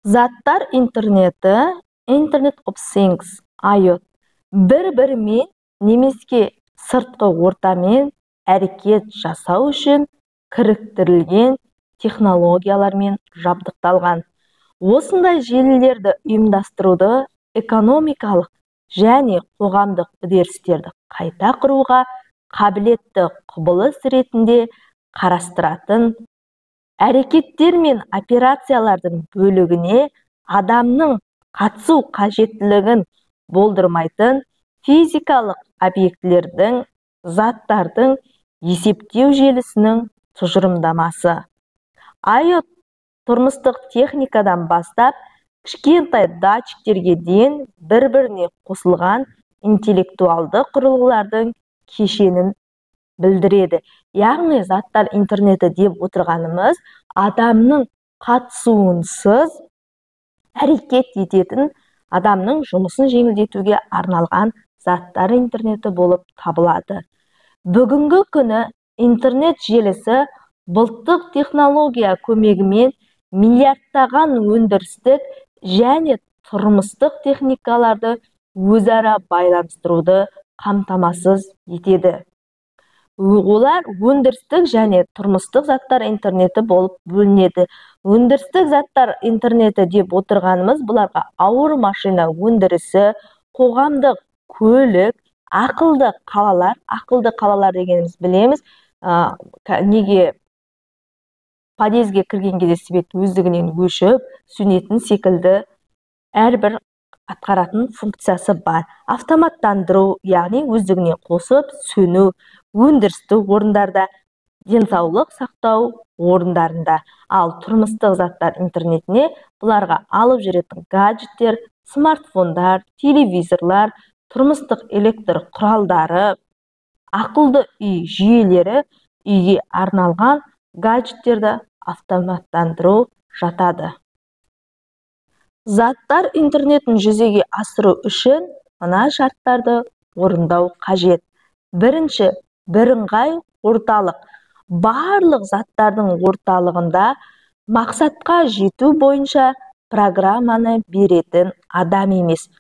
Заттар интернеті, Internet of Things, IoT, бір-бірімен немесе сыртқы ортамен әрекет жасау үшін кіріктірілген технологиялармен жабдықталған. Осындай желілерді ұйымдастыруды экономикалық және қоғамдық үдерістерді қайта құруға қабілетті құбылыс ретінде қарастыратын әрекеттер мен операциялардың бөлігіне адамның қатысу қажеттілігін болдырмайтын физикалық объектілердің, заттардың есептеу желісінің тұжырымдамасы. IoT тұрмыстық техникадан бастап кішкентай датчиктерге дейін бір-біріне қосылған интеллектуалды құрылғылардың кешенін білдіреді. Яғни заттар интернеті деп отырғанымыз адамның қатысуынсыз әрекет ететін, адамның жұмысын жеңілдетуге арналған заттар интернеті болып табылады. Бүгінгі күні интернет желісі бұлттық технология көмегімен миллиардтаған өндірістік және тұрмыстық техникаларды өзара байланыстыруды қамтамасыз етеді. Олар өндірістік және тұрмыстық заттар интернеті болып бөлінеді. Өндірістік заттар интернеті деп отырғанымыз бұларға ауыр машина өндірісі, қоғамдық көлік, ақылды қалалар дегеніміз білеміз. Неге подъезге кірген кезде свет өздігінен өшіп, сөнетін секілді әрбір атқаратын функциясы бар. Автоматтандыру, яғни өздігіне қосып, сөну, өндірістік орындарда, денсаулық сақтау орындарында. Ал тұрмыстық заттар интернетіне бұларға алып жүретін гаджеттер, смартфондар, телевизорлар, тұрмыстық электр құралдары, ақылды үй жүйелері, үйге арналған гаджеттерді автоматтандыру жатады. Заттар интернетін жүзеге асыру үшін мына шарттарды орындау қажет. Бірінші, бірыңғай орталық. Барлық заттардың орталығында мақсатқа жету бойынша программаны беретін адам емес,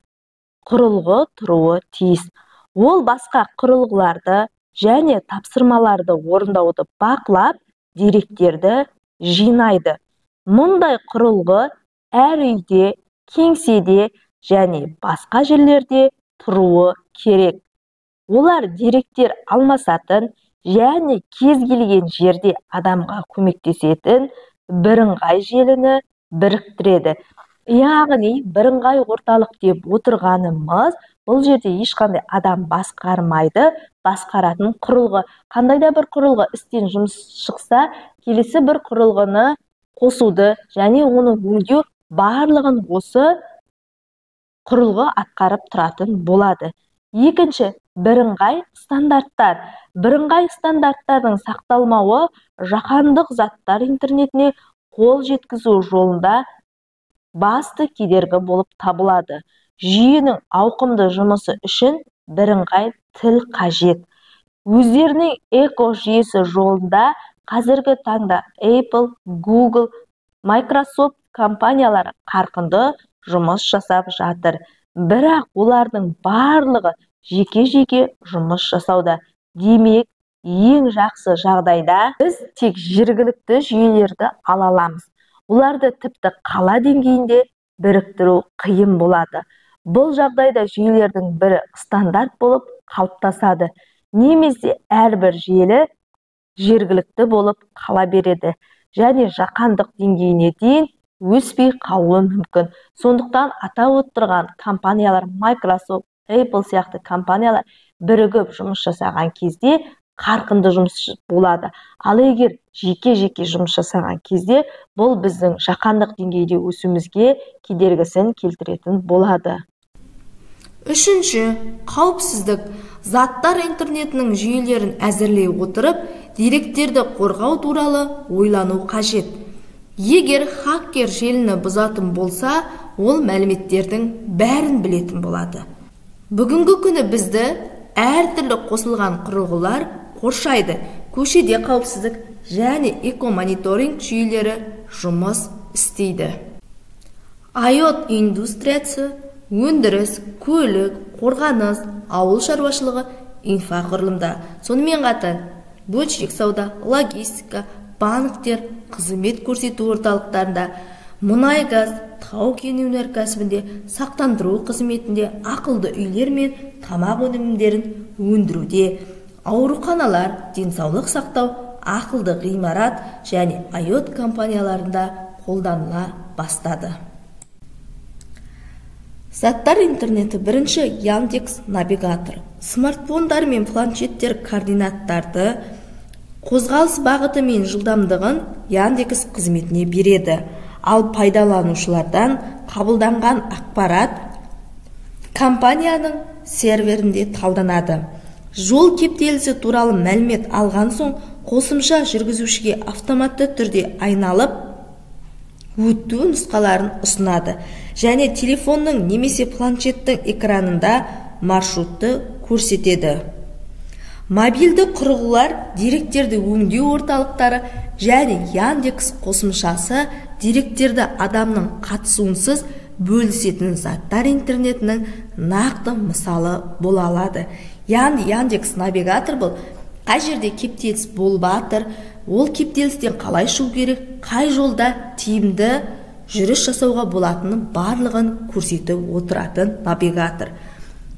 құрылғы тұруы тиіс. Ол басқа құрылғыларды және тапсырмаларды орындауды бақылап, деректерді жинайды. Мұндай құрылғы әр үйде, кеңседе және басқа жерлерде тұруы керек. Олар деректер алмасатын және кез келген жерде адамға көмектесетін бірыңғай желіні біріктіреді. Яғни бірыңғай орталық деп отырғанымыз, бұл жерде ешқандай адам басқармайды, басқаратын құрылғы. Қандай да бір құрылғы істен жұмыс шықса, келесі бір құрылғыны қосуды және оны өңдеу барлығын осы құрылғы атқарып тұратын болады. Екінші, бірыңғай стандарттар. Бірыңғай стандарттардың сақталмауы жаһандық заттар интернетіне қол жеткізу жолында басты кедергі болып табылады. Жүйенің ауқымды жұмысы үшін бірыңғай тіл қажет. Өздерінің экожүйесі жолында қазіргі таңда Apple, Google, Microsoft компаниялары қарқынды жұмыс жасап жатыр. Бірақ олардың барлығы жеке-жеке жұмыс жасауда. Демек, ең жақсы жағдайда біз тек жергілікті жүйелерді ала аламыз. Оларды тіпті қала деңгейінде біріктіру қиын болады. Бұл жағдайда жүйелердің бірі стандарт болып қалыптасады. Немесе әрбір желі жергілікті болып қала береді. Және жаһандық деңгейіне дейін өспей қалуы мүмкін. Сондықтан атап отырған компаниялар, Microsoft, Apple сияқты компаниялар бірігіп жұмыс жасаған кезде қарқынды жұмыс болады. Ал егер жеке-жеке жұмыс жасаған кезде, бұл біздің жаһандық деңгейде өсуімізге кедергісін келтіретін болады. Үшінші, қауіпсіздік. Заттар интернетінің жүйелерін әзірлей отырып, деректерді қорғау туралы ойлану қажет. Егер хакер желіні бұзатын болса, ол мәліметтердің бәрін білетін болады. Бүгінгі күні бізді әртүрлі қосылған құрылғылар қоршайды. Көшеде қауіпсіздік және экомониторинг жүйелері жұмыс істейді. IoT индустриясы өндіріс, көлік, қорғаныс, ауыл шаруашылығы, инфрақұрылымда. Сонымен қатар бөлшек сауда, логистика, банктер, қызмет көрсету орталықтарында, мұнай газ, тау-кен өнеркәсібінде, сақтандыру қызметінде, ақылды үйлер мен тамақ өнімдерін өндіруде, ауруханалар, денсаулық сақтау, ақылды ғимарат және IoT компанияларында қолданыла бастады. Заттар интернеті бірінші Яндекс навигатор. Смартфондар мен планшеттер координаттарды, қозғалыс бағыты мен жылдамдығын Яндекс қызметіне береді. Ал пайдаланушылардан қабылданған ақпарат компанияның серверінде талданады. Жол кептелісі туралы мәлімет алған соң, қосымша жүргізушіге автоматты түрде айналып өту нұсқаларын ұсынады және телефонның немесе планшеттің экранында маршрутты көрсетеді. Мобильді құрылғылар деректерді өңдеу орталықтары және Яндекс қосымшасы деректерді адамның қатысуынсыз бөлісетін заттар интернетінің нақты мысалы бола алады. Яғни Яндекс навигатор бұл қай жерде кептеліс болып жатыр, ол кептелістен қалай шығу керек, қай жолда тиімді жүріс жасауға болатынын барлығын көрсетіп отыратын навигатор.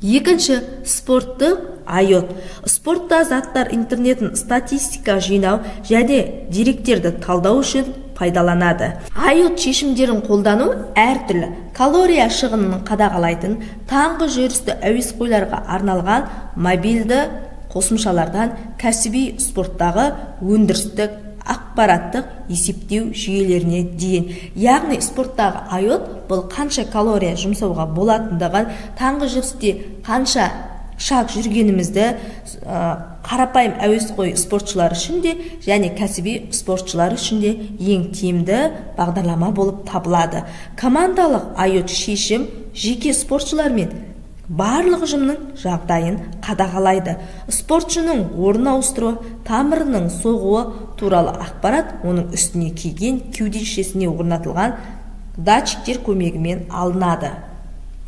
Екінші, спорттық IoT. Спортта заттар интернетін статистика жинау және деректерді талдау үшін пайдаланады. IoT шешімдерін қолдану әртүрлі калория шығынын қадағалайтын таңғы жүрісті әуесқойларға арналған мобильді қосымшалардан кәсіби спорттағы өндірістік ақпараттық есептеу жүйелеріне дейін. Яғни спорттағы IoT бұл қанша калория жұмсауға болатындығын, таңғы жүрісте қанша шаг жүргенімізді қарапайым әуесқой спортшылар үшін де және кәсіби спортшылар үшін де ең тиімді бағдарлама болып табылады. Командалық IoT шешім жеке спортшылар мен барлық ұжымның жағдайын қадағалайды. Спортшының орын ауыстыру, тамырының соғуы туралы ақпарат оның үстіне киген кеудешесіне орнатылған датчиктер көмегімен алынады.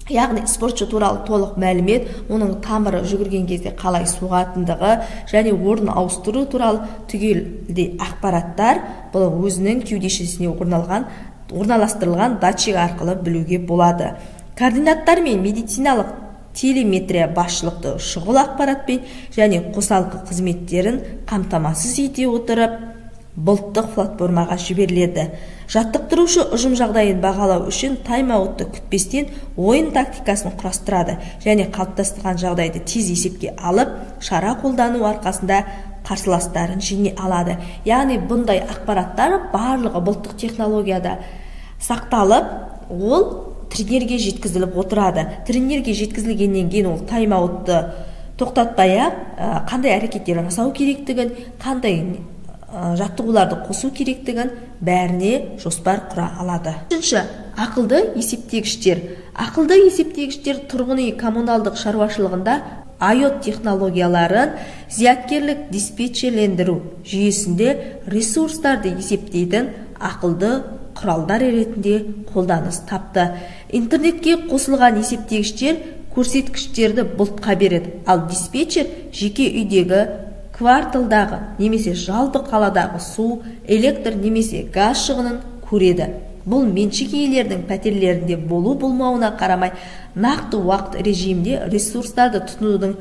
Яғни спортшы туралы толық мәлімет, оның тамыры жүгірген кезде қалай соғатындығы және орын ауыстыру туралы түгелдей ақпараттар бұл өзінің кеудешесіне орналастырылған датчик арқылы білуге болады. Координаттар мен медициналық телеметрия басшылықты шұғыл ақпаратпен және қосалқы қызметтерін қамтамасыз ете отырып бұлттық платформаға жіберіледі. Жаттықтырушы ұжым жағдайын бағалау үшін тайм-аутты күтпестен ойын тактикасын құрастырады және қалыптасқан жағдайды тез есепке алып, шара қолдану арқасында қарсыластарын жеңе алады. Яғни бұндай ақпараттар барлығы бұлттық технологияда сақталып, ол тренерге жеткізіліп отырады. Тренерге жеткізілгеннен кейін ол тайм-аутты тоқтатпай-ақ қандай әрекеттер жасау керектігін, қандай жаттығуларды қосу керектігін бәріне жоспар құра алады. Үшінші, ақылды есептегіштер. Ақылды есептегіштер тұрғын үй коммуналдық шаруашылығында IoT технологияларын зияткерлік диспетчерлендіру жүйесінде ресурстарды есептейтін ақылды құралдар ретінде қолданыс тапты. Интернетке қосылған есептегіштер көрсеткіштерді бұлтқа береді, ал диспетчер жеке үйдегі, кварталдағы немесе жалпы қаладағы су, электр немесе газ шығынын көреді. Бұл меншік иелердің пәтерлерінде болу-болмауына қарамай, нақты уақыт режимде ресурстарды тұтынудың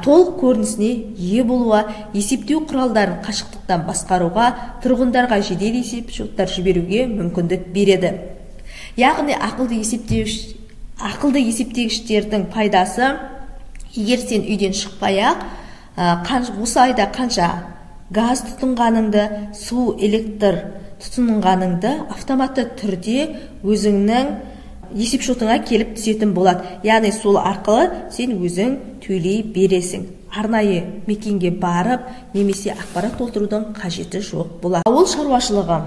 толық көрінісіне ие болуға, есептеу құралдарын қашықтықтан басқаруға, тұрғындарға жедел есепшоттар жіберуге мүмкіндік береді. Яғни ақылды есептегіштердің пайдасы, егер сен үйден шықпай-ақ, осы айда қанша газ тұтынғаныңды, су, электр тұтынғаныңды автоматты түрде өзіңнің есепшотыңа келіп түсетін болады. Яғни сол арқылы сен өзің төлей бересің. Арнайы мекенге барып, немесе ақпарат толтырудың қажеті жоқ болады. Ауыл шаруашылығы.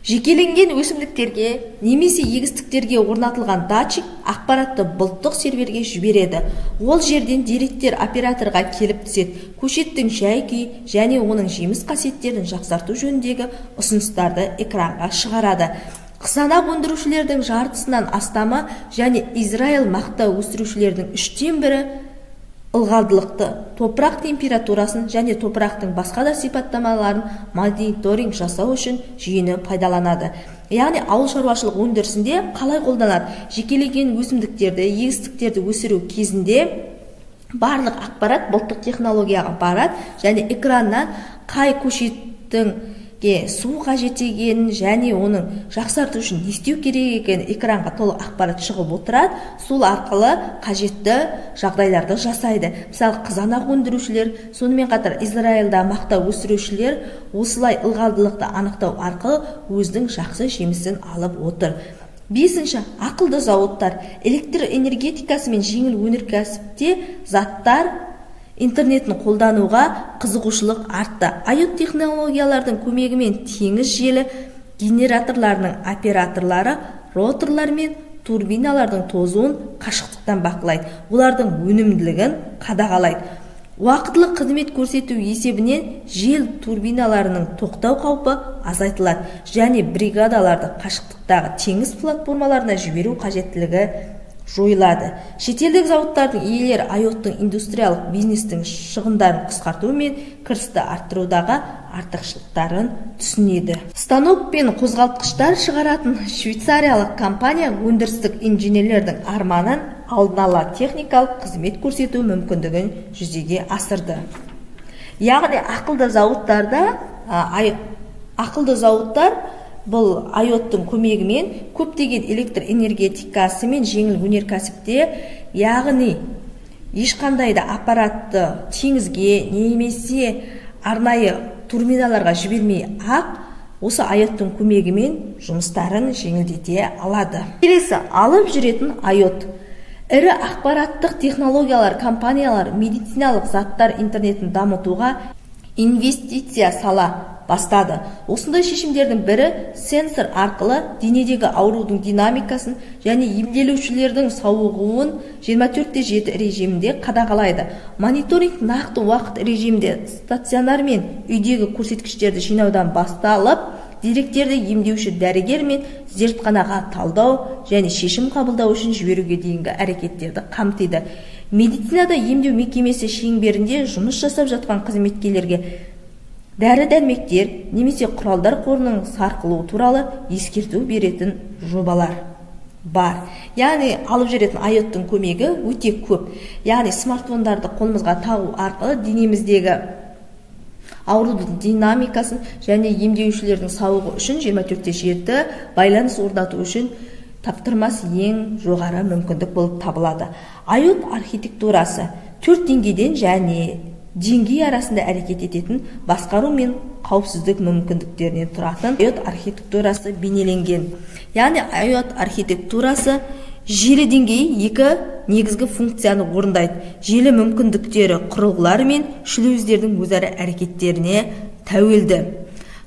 Жекеленген өсімдіктерге немесе егістіктерге орнатылған датчик ақпаратты бұлттық серверге жібереді. Ол жерден деректер операторға келіп түседі. Көшеттің жай-күй және оның жеміс қасиеттерін жақсарту жөніндегі ұсыныстарды экранға шығарады. Қызанақ өндірушілердің жартысынан астамы және Израиль мақта өсірушілердің 1/3 ылғалдылықты, топырақ температурасын және топырақтың басқа да сипаттамаларын мониторинг жасау үшін жүйені пайдаланады. Яғни ауыл шаруашылық өндірісінде қалай қолданады? Жекелеген өсімдіктерді, егістіктерді өсіру кезінде барлық ақпарат бұлттық технологияға барады және экраннан қай көшеттің су қажет екенін және оның жақсарту үшін не істеу керек екенін экранға толық ақпарат шығып отырады. Сол арқылы қажетті жағдайларды жасайды. Мысалы, қызанақ өндірушілер, сонымен қатар Израильда мақта өсірушілер осылай ылғалдылықты анықтау арқылы өзінің жақсы жемісін алып отыр. 5. Ақылды зауыттар. Электр энергетикасы мен жеңіл өнеркәсіпте заттар интернетін қолдануға қызығушылық артты. IoT технологиялардың көмегімен теңіз желі генераторларының операторлары роторлар мен турбиналардың тозуын қашықтықтан бақылайды. Олардың өнімділігін қадағалайды. Уақытлы қызмет көрсету есебінен жел турбиналарының тоқтау қаупі азайтылады және бригадаларды қашықтықтағы теңіз платформаларына жіберу қажеттілігі жойылады. Шетелдік зауыттардың иелері IoT-тың индустриялық бизнестің шығындарын қысқарту мен кірісті арттырудағы артықшылықтарын түсінеді. Станок пен қозғалтқыштар шығаратын швейцариялық компания өндірістік инженерлердің арманын алдын ала техникалық қызмет көрсету мүмкіндігін жүзеге асырды. Яғни ақылды зауыттар бұл IoT-тың көмегімен көптеген электр энергетикасы мен жеңіл өнеркәсіпте, яғни ешқандай да аппаратты теңізге немесе арнайы турбиналарға жібермей осы IoT-тың көмегімен жұмыстарын жеңілдете алады. Келесі, алып жүретін IoT. Ірі ақпараттық технологиялар компаниялар медициналық заттар интернетін дамытуға инвестиция сала бастады. Осындай шешімдердің бірі сенсор арқылы денедегі аурудың динамикасын және емделушілердің сауығуын 24/7 режимінде қадағалайды. Мониторинг нақты уақыт режимінде стационар мен үйдегі көрсеткіштерді жинаудан басталып, деректерді емдеуші дәрігер мен зертханаға талдау және шешім қабылдау үшін жіберуге дейінгі әрекеттерді қамтиды. Медицинада емдеу мекемесі шеңберінде жұмыс жасап жатқан қызметкерлерге дәрі-дәрмектер немесе құралдар қорының сарқылуы туралы ескерту беретін жобалар бар. Яғни алып жүретін IoT-тың көмегі өте көп. Яғни смартфондарды қолымызға тағу арқылы денеміздегі аурудың динамикасын және емдеушілердің сауығы үшін 24/7 байланыс орнату үшін таптырмас ең жоғары мүмкіндік болып табылады. IoT архитектурасы 4 деңгейден және деңгей арасында әрекет ететін басқару мен қауіпсіздік мүмкіндіктерінен тұратын IoT архитектурасы бейнеленген. Яғни IoT архитектурасы желі деңгейі 2 негізгі функцияны орындайды. Желі мүмкіндіктері құрылғылар мен шлюздердің өзара әрекеттеріне тәуелді.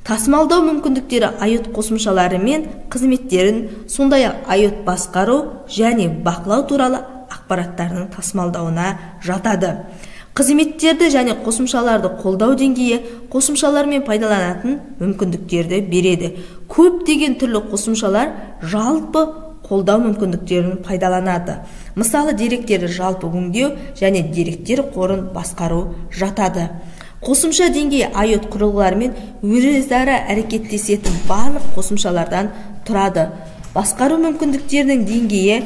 Тасымалдау мүмкіндіктері IoT қосымшалары мен қызметтерін, сондай-ақ IoT басқару және бақылау туралы ақпараттарының тасымалдауына жатады. Қызметтерді және қосымшаларды қолдау деңгейі қосымшалармен пайдаланатын мүмкіндіктерді береді. Көптеген түрлі қосымшалар жалпы қолдау мүмкіндіктерін пайдаланады. Мысалы, деректерді жалпы өңдеу және деректер қорын басқару жатады. Қосымша деңгей IoT құрылғылармен өзара әрекеттесетін барлық қосымшалардан тұрады. Басқару мүмкіндіктерінің деңгейі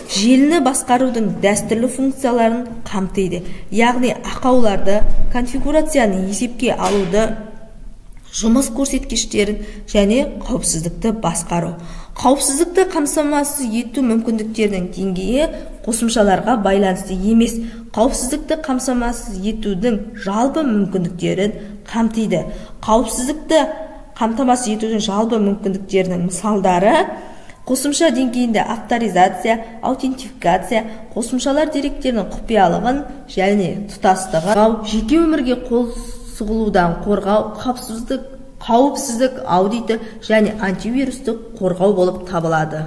желіні басқарудың дәстүрлі функцияларын қамтиды. Яғни ақауларды, конфигурацияны есепке алуды, жұмыс көрсеткіштерін және қауіпсіздікті басқару. Қауіпсіздікті қамтамасыз ету мүмкіндіктерінің деңгейі қосымшаларға байланысты емес, қауіпсіздікті қамтамасыз етудің жалпы мүмкіндіктерін қамтиды. Қауіпсіздікті қамтамасыз етудің жалпы мүмкіндіктерінің мысалдары қосымша деңгейінде авторизация, аутентификация, қосымшалар деректерінің құпиялығын және тұтастығы, жеке өмірге қол сұғылудан қорғау, қауіпсіздік аудиті және антивирустық қорғау болып табылады.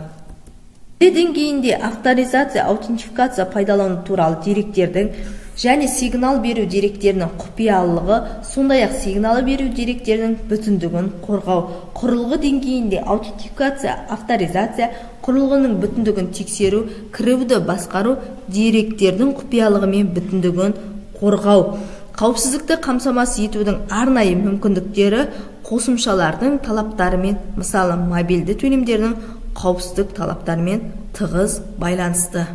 Деңгейінде авторизация, аутентификация пайдалану туралы деректердің және сигнал беру деректерінің құпиялылығы, сондай-ақ сигналы беру деректерінің бүтіндігін қорғау. Құрылғы деңгейінде аутентификация, авторизация, құрылғының бүтіндігін тексеру, кіруді басқару, деректердің құпиялығы мен бүтіндігін қорғау. Қауіпсіздікті қамтамасыз етудің арнайы мүмкіндіктері қосымшалардың талаптарымен, мысалы мобильді төлемдердің қауіпсіздік талаптарымен тығыз байланысты.